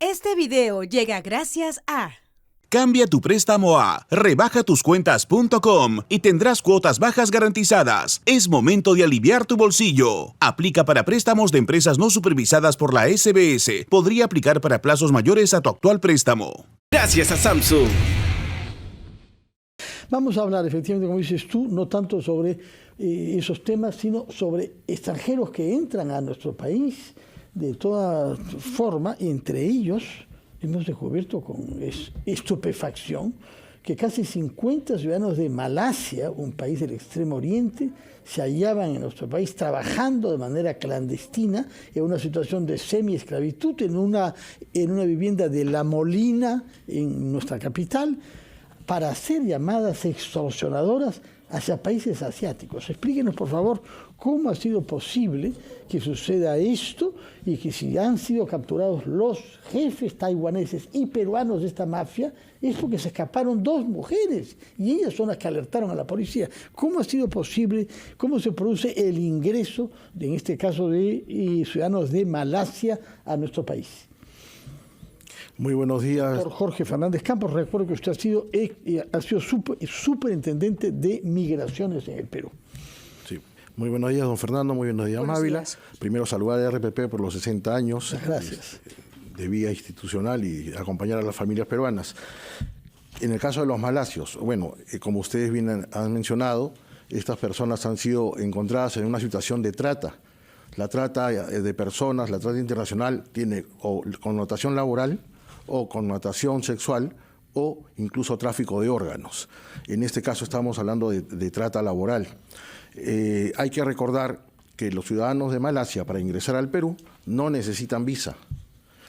Este video llega gracias a... Cambia tu préstamo a rebajatoscuentas.com y tendrás cuotas bajas garantizadas. Es momento de aliviar tu bolsillo. Aplica para préstamos de empresas no supervisadas por la SBS. Podría aplicar para plazos mayores a tu actual préstamo. Gracias a Samsung. Vamos a hablar, efectivamente, como dices tú, no tanto sobre esos temas, sino sobre extranjeros que entran a nuestro país de toda forma, y entre ellos hemos descubierto con estupefacción que casi 50 ciudadanos de Malasia, un país del Extremo Oriente, se hallaban en nuestro país trabajando de manera clandestina en una situación de semi-esclavitud en una vivienda de La Molina, en nuestra capital, para hacer llamadas extorsionadoras hacia países asiáticos. Explíquenos, por favor, cómo ha sido posible que suceda esto y que si han sido capturados los jefes taiwaneses y peruanos de esta mafia, es porque se escaparon dos mujeres y ellas son las que alertaron a la policía. ¿Cómo ha sido posible? ¿Cómo se produce el ingreso, en este caso, de ciudadanos de Malasia a nuestro país? Muy buenos días. Doctor Jorge Fernández Campos, recuerdo que usted ha sido superintendente de migraciones en el Perú. Sí. Muy buenos días, don Fernando. Muy buenos días, Mávila. Primero, saludar a RPP por los 60 años. Gracias. De vía institucional y acompañar a las familias peruanas. En el caso de los malasios, bueno, como ustedes bien han mencionado, estas personas han sido encontradas en una situación de trata. La trata de personas, la trata internacional, tiene o connotación laboral, o connotación sexual, o incluso tráfico de órganos. En este caso estamos hablando de trata laboral. Hay que recordar que los ciudadanos de Malasia, para ingresar al Perú, no necesitan visa.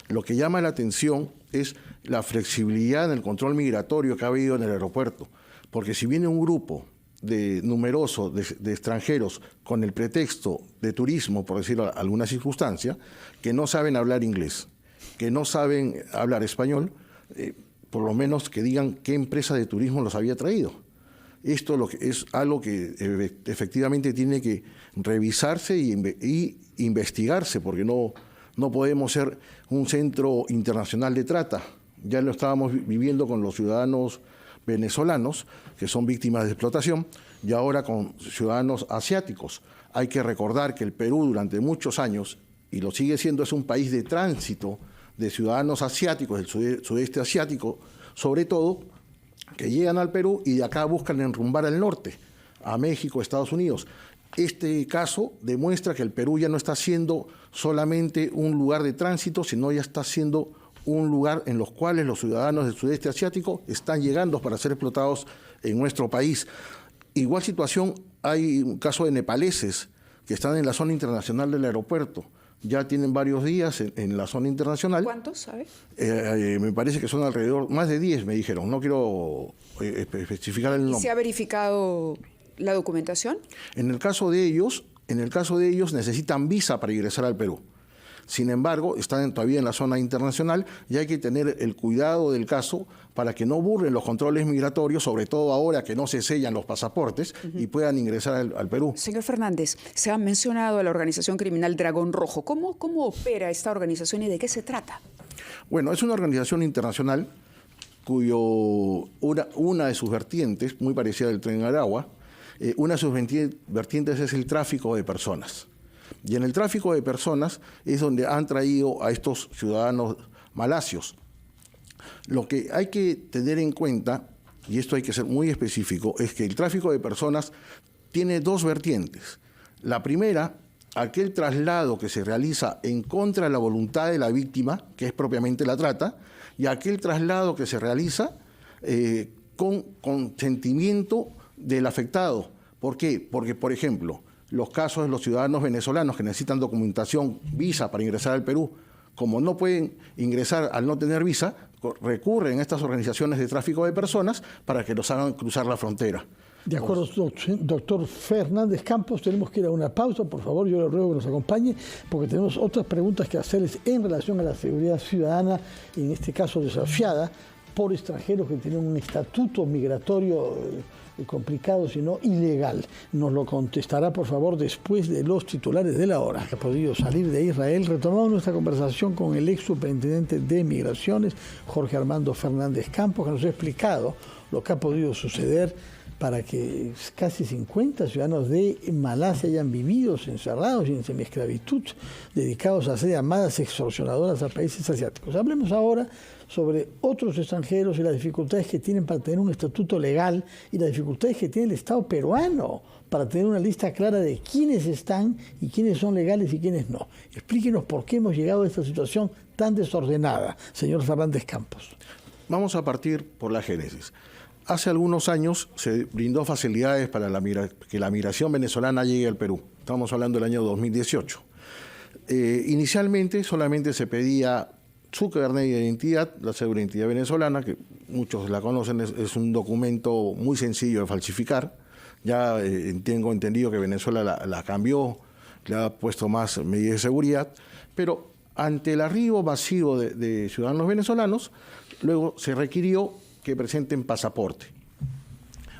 Lo que llama la atención es la flexibilidad en el control migratorio que ha habido en el aeropuerto, porque si viene un grupo numeroso de extranjeros con el pretexto de turismo, por decirlo alguna circunstancia, que no saben hablar inglés, que no saben hablar español, por lo menos que digan qué empresa de turismo los había traído. Esto es algo que efectivamente tiene que revisarse y investigarse, porque no podemos ser un centro internacional de trata. Ya lo estábamos viviendo con los ciudadanos venezolanos, que son víctimas de explotación, y ahora con ciudadanos asiáticos. Hay que recordar que el Perú durante muchos años, y lo sigue siendo, es un país de tránsito de ciudadanos asiáticos, del sudeste asiático, sobre todo, que llegan al Perú y de acá buscan enrumbar al norte, a México, Estados Unidos. Este caso demuestra que el Perú ya no está siendo solamente un lugar de tránsito, sino ya está siendo un lugar en los cuales los ciudadanos del sudeste asiático están llegando para ser explotados en nuestro país. Igual situación, hay un caso de nepaleses que están en la zona internacional del aeropuerto. Ya tienen varios días en la zona internacional. ¿Cuántos, sabes? Me parece que son alrededor, más de 10 me dijeron, no quiero especificar el nombre. ¿Y se ha verificado la documentación? En el caso de ellos necesitan visa para ingresar al Perú. Sin embargo, están todavía en la zona internacional y hay que tener el cuidado del caso para que no burlen los controles migratorios, sobre todo ahora que no se sellan los pasaportes y puedan ingresar al Perú. Señor Fernández, se ha mencionado a la organización criminal Dragón Rojo. ¿Cómo opera esta organización y de qué se trata? Bueno, es una organización internacional cuyo una de sus vertientes, muy parecida al Tren Aragua, una de sus vertientes es el tráfico de personas. Y en el tráfico de personas es donde han traído a estos ciudadanos malasios. Lo que hay que tener en cuenta, y esto hay que ser muy específico, es que el tráfico de personas tiene dos vertientes. La primera, aquel traslado que se realiza en contra de la voluntad de la víctima, que es propiamente la trata, y aquel traslado que se realiza con consentimiento del afectado. ¿Por qué? Porque, por ejemplo, los casos de los ciudadanos venezolanos que necesitan documentación, visa para ingresar al Perú, como no pueden ingresar al no tener visa, recurren a estas organizaciones de tráfico de personas para que los hagan cruzar la frontera. De acuerdo, doctor Fernández Campos, tenemos que ir a una pausa, por favor, yo le ruego que nos acompañe, porque tenemos otras preguntas que hacerles en relación a la seguridad ciudadana, en este caso desafiada por extranjeros que tienen un estatuto migratorio complicado, sino ilegal. Nos lo contestará, por favor, después de los titulares de la hora. Que ha podido salir de Israel. Retomamos nuestra conversación con el ex superintendente de Migraciones, Jorge Armando Fernández Campos, que nos ha explicado lo que ha podido suceder para que casi 50 ciudadanos de Malasia hayan vivido encerrados y en semiesclavitud, dedicados a hacer llamadas extorsionadoras a países asiáticos. Hablemos ahora sobre otros extranjeros y las dificultades que tienen para tener un estatuto legal y las dificultades que tiene el Estado peruano para tener una lista clara de quiénes están y quiénes son legales y quiénes no. Explíquenos por qué hemos llegado a esta situación tan desordenada, señor Fernández Campos. Vamos a partir por la génesis. Hace algunos años se brindó facilidades para que la migración venezolana llegue al Perú. Estamos hablando del año 2018. Inicialmente solamente se pedía su carnet de identidad, la cédula de identidad venezolana, que muchos la conocen, es un documento muy sencillo de falsificar. Ya tengo entendido que Venezuela la cambió, le ha puesto más medidas de seguridad, pero ante el arribo masivo de ciudadanos venezolanos, luego se requirió que presenten pasaporte.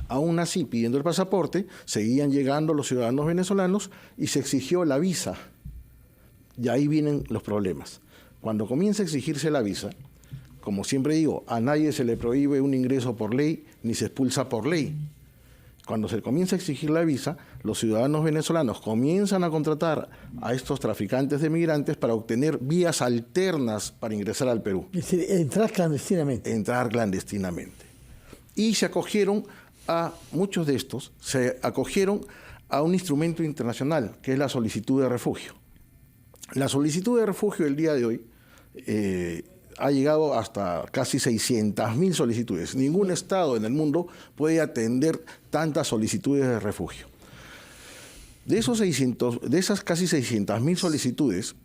Aún así, pidiendo el pasaporte, seguían llegando los ciudadanos venezolanos y se exigió la visa. Y ahí vienen los problemas. Cuando comienza a exigirse la visa, como siempre digo, a nadie se le prohíbe un ingreso por ley ni se expulsa por ley. Cuando se comienza a exigir la visa, los ciudadanos venezolanos comienzan a contratar a estos traficantes de migrantes para obtener vías alternas para ingresar al Perú. Es decir, entrar clandestinamente. Entrar clandestinamente. Y se acogieron muchos de estos, se acogieron a un instrumento internacional, que es la solicitud de refugio. La solicitud de refugio el día de hoy ha llegado hasta casi 600.000 solicitudes. Ningún estado en el mundo puede atender tantas solicitudes de refugio. De esas casi 600.000 solicitudes,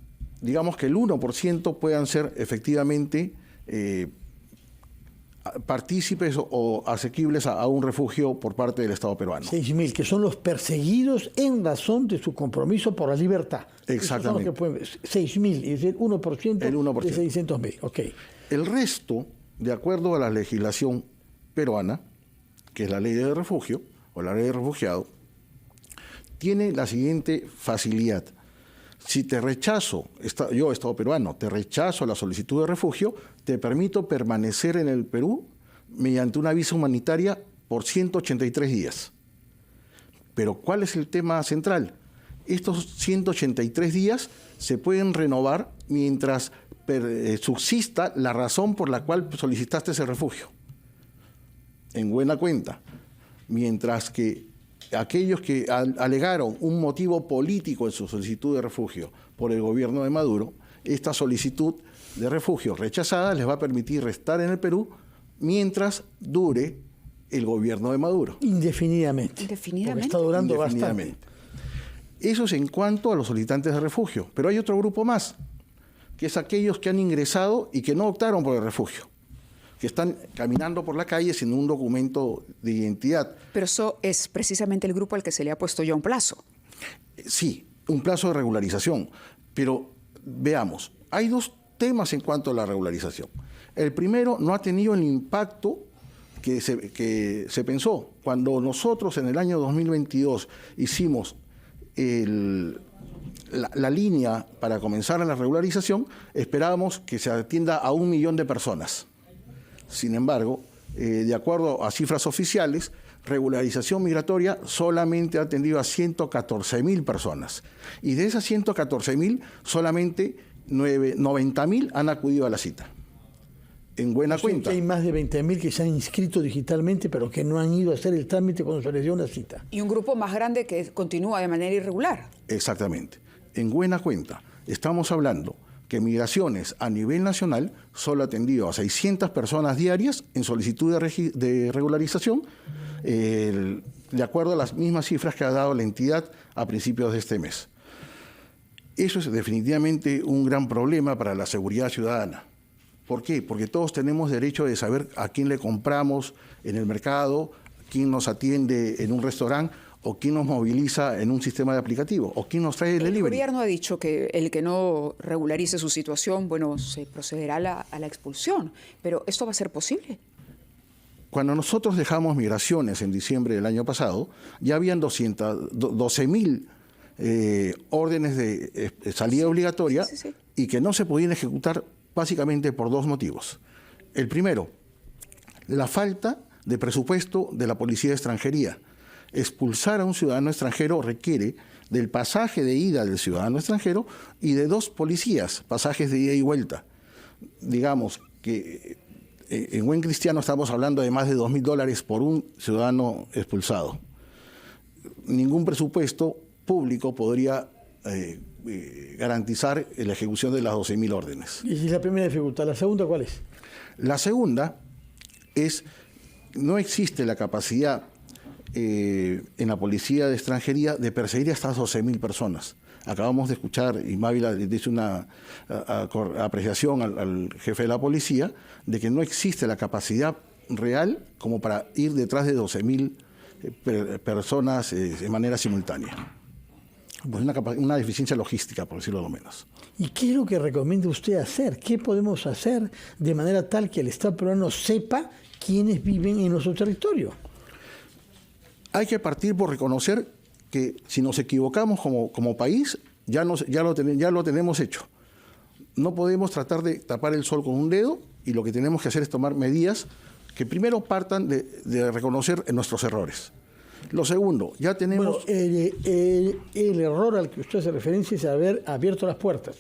digamos que el 1% puedan ser efectivamente partícipes o asequibles a un refugio por parte del Estado peruano. 6.000, que son los perseguidos en razón de su compromiso por la libertad. Exactamente. 6.000, es decir, 1%, de 600.000. Okay. El resto, de acuerdo a la legislación peruana, que es la ley de refugio o la ley de refugiado, tiene la siguiente facilidad. Si te rechazo, yo, Estado peruano, te rechazo la solicitud de refugio, te permito permanecer en el Perú mediante una visa humanitaria por 183 días. Pero ¿cuál es el tema central? Estos 183 días se pueden renovar mientras subsista la razón por la cual solicitaste ese refugio. En buena cuenta. Mientras que aquellos que alegaron un motivo político en su solicitud de refugio por el gobierno de Maduro, esta solicitud de refugio rechazada les va a permitir restar en el Perú mientras dure el gobierno de Maduro. Indefinidamente. Indefinidamente. Porque está durando Indefinidamente. bastante. Eso es en cuanto a los solicitantes de refugio. Pero hay otro grupo más, que es aquellos que han ingresado y que no optaron por el refugio, que están caminando por la calle sin un documento de identidad. Pero eso es precisamente el grupo al que se le ha puesto ya un plazo. Sí, un plazo de regularización. Pero veamos, hay dos temas en cuanto a la regularización. El primero, no ha tenido el impacto que se pensó. Cuando nosotros en el año 2022 hicimos la línea para comenzar a la regularización, esperábamos que se atienda a 1 millón de personas. Sin embargo, de acuerdo a cifras oficiales, regularización migratoria solamente ha atendido a 114.000 personas. Y de esas 114.000, solamente 90.000 han acudido a la cita. En buena cuenta. Hay más de 20.000 que se han inscrito digitalmente, pero que no han ido a hacer el trámite cuando se les dio una cita. Y un grupo más grande que continúa de manera irregular. Exactamente. En buena cuenta, estamos hablando que Migraciones a nivel nacional solo ha atendido a 600 personas diarias en solicitud de regularización, de acuerdo a las mismas cifras que ha dado la entidad a principios de este mes. Eso es definitivamente un gran problema para la seguridad ciudadana. ¿Por qué? Porque todos tenemos derecho de saber a quién le compramos en el mercado, quién nos atiende en un restaurante ¿O quién nos moviliza en un sistema de aplicativo? ¿O quién nos trae el delivery? El gobierno ha dicho que el que no regularice su situación, bueno, se procederá a la expulsión. Pero ¿esto va a ser posible? Cuando nosotros dejamos migraciones en diciembre del año pasado, ya habían 12.000 órdenes de salida obligatoria y que no se podían ejecutar básicamente por dos motivos. El primero, la falta de presupuesto de la Policía de Extranjería. Expulsar a un ciudadano extranjero requiere del pasaje de ida del ciudadano extranjero y de 2 policías, pasajes de ida y vuelta. Digamos que en buen cristiano estamos hablando de más de $2.000 por un ciudadano expulsado. Ningún presupuesto público podría garantizar la ejecución de las 12.000 órdenes. Y la primera dificultad. ¿La segunda cuál es? La segunda es, no existe la capacidad en la Policía de Extranjería de perseguir a estas 12.000 personas. Acabamos de escuchar, y Mávila dice una apreciación al jefe de la policía, de que no existe la capacidad real como para ir detrás de 12.000 personas de manera simultánea. Pues una deficiencia logística, por decirlo lo menos. ¿Y qué es lo que recomienda usted hacer? ¿Qué podemos hacer de manera tal que el Estado peruano sepa quiénes viven en nuestro territorio? Hay que partir por reconocer que si nos equivocamos como país, ya lo tenemos hecho. No podemos tratar de tapar el sol con un dedo y lo que tenemos que hacer es tomar medidas que primero partan de reconocer nuestros errores. Lo segundo, ya tenemos... Bueno, el error al que usted hace referencia es haber abierto las puertas.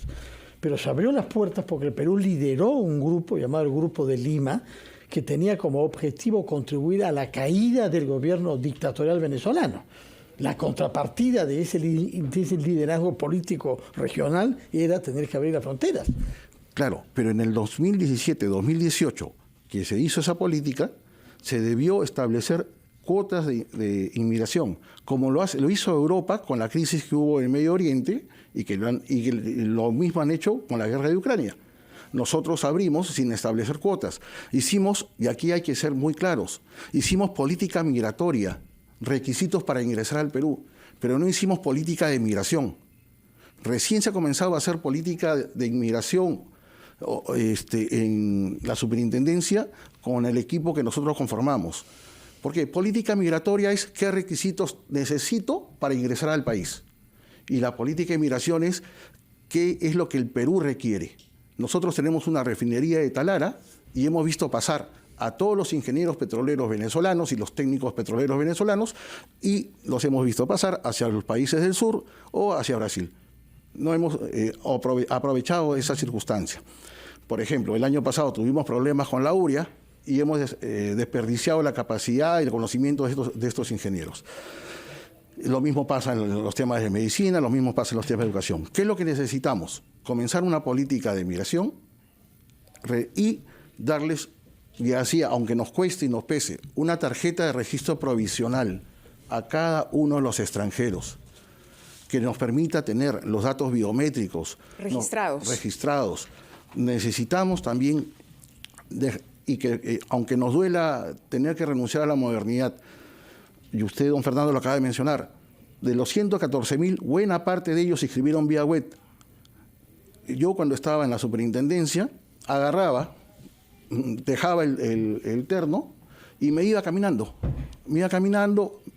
Pero se abrió las puertas porque el Perú lideró un grupo llamado el Grupo de Lima, que tenía como objetivo contribuir a la caída del gobierno dictatorial venezolano. La contrapartida de ese liderazgo político regional era tener que abrir las fronteras. Claro, pero en el 2017-2018, que se hizo esa política, se debió establecer cuotas de inmigración, como lo hizo Europa con la crisis que hubo en el Medio Oriente y que lo mismo han hecho con la guerra de Ucrania. Nosotros abrimos sin establecer cuotas. Hicimos, y aquí hay que ser muy claros, hicimos política migratoria, requisitos para ingresar al Perú, pero no hicimos política de migración. Recién se ha comenzado a hacer política de inmigración en la superintendencia con el equipo que nosotros conformamos. Porque política migratoria es qué requisitos necesito para ingresar al país. Y la política de migración es qué es lo que el Perú requiere. Nosotros tenemos una refinería de Talara y hemos visto pasar a todos los ingenieros petroleros venezolanos y los técnicos petroleros venezolanos y los hemos visto pasar hacia los países del sur o hacia Brasil. No hemos aprovechado esa circunstancia. Por ejemplo, el año pasado tuvimos problemas con la urea y hemos desperdiciado la capacidad y el conocimiento de estos ingenieros. Lo mismo pasa en los temas de medicina, lo mismo pasa en los temas de educación. ¿Qué es lo que necesitamos? Comenzar una política de migración y darles, y así, aunque nos cueste y nos pese, una tarjeta de registro provisional a cada uno de los extranjeros que nos permita tener los datos biométricos registrados. Necesitamos también, aunque nos duela tener que renunciar a la modernidad, y usted, don Fernando, lo acaba de mencionar, de los 114.000, buena parte de ellos se inscribieron vía web. Yo cuando estaba en la superintendencia, agarraba, dejaba el terno y me iba caminando.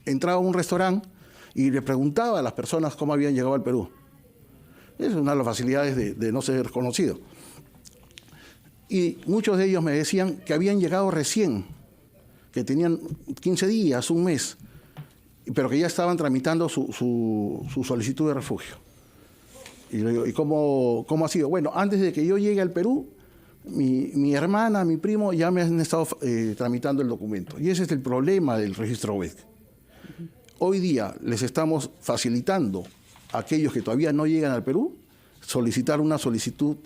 Entraba a un restaurante y le preguntaba a las personas cómo habían llegado al Perú. Es una de las facilidades de no ser conocido. Y muchos de ellos me decían que habían llegado recién, que tenían 15 días, un mes, pero que ya estaban tramitando su solicitud de refugio. Y le digo, ¿y cómo ha sido? Bueno, antes de que yo llegue al Perú, mi hermana, mi primo ya me han estado tramitando el documento. Y ese es el problema del registro web. Hoy día les estamos facilitando a aquellos que todavía no llegan al Perú solicitar una solicitud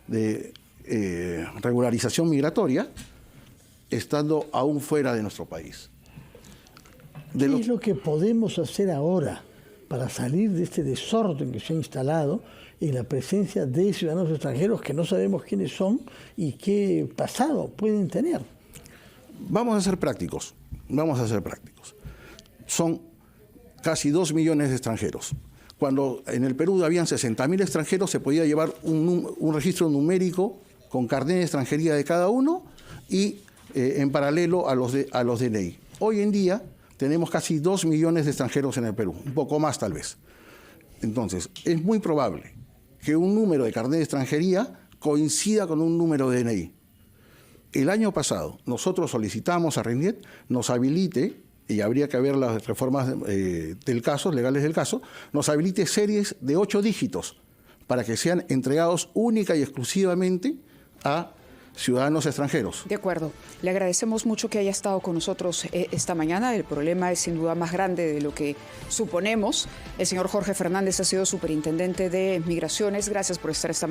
de regularización migratoria estando aún fuera de nuestro país. ¿Qué es lo que podemos hacer ahora para salir de este desorden que se ha instalado en la presencia de ciudadanos extranjeros que no sabemos quiénes son y qué pasado pueden tener? Vamos a ser prácticos. casi 2 millones de extranjeros. Cuando en el Perú habían 60.000 extranjeros, se podía llevar un registro numérico con carnet de extranjería de cada uno y en paralelo a los DNI. Hoy en día tenemos casi 2 millones de extranjeros en el Perú, un poco más tal vez. Entonces, es muy probable que un número de carnet de extranjería coincida con un número de DNI. El año pasado nosotros solicitamos a RENIET nos habilite, y habría que ver las reformas del caso, legales del caso, nos habilite series de 8 dígitos para que sean entregados única y exclusivamente a ciudadanos extranjeros. De acuerdo. Le agradecemos mucho que haya estado con nosotros esta mañana. El problema es sin duda más grande de lo que suponemos. El señor Jorge Fernández ha sido superintendente de Migraciones. Gracias por estar esta mañana.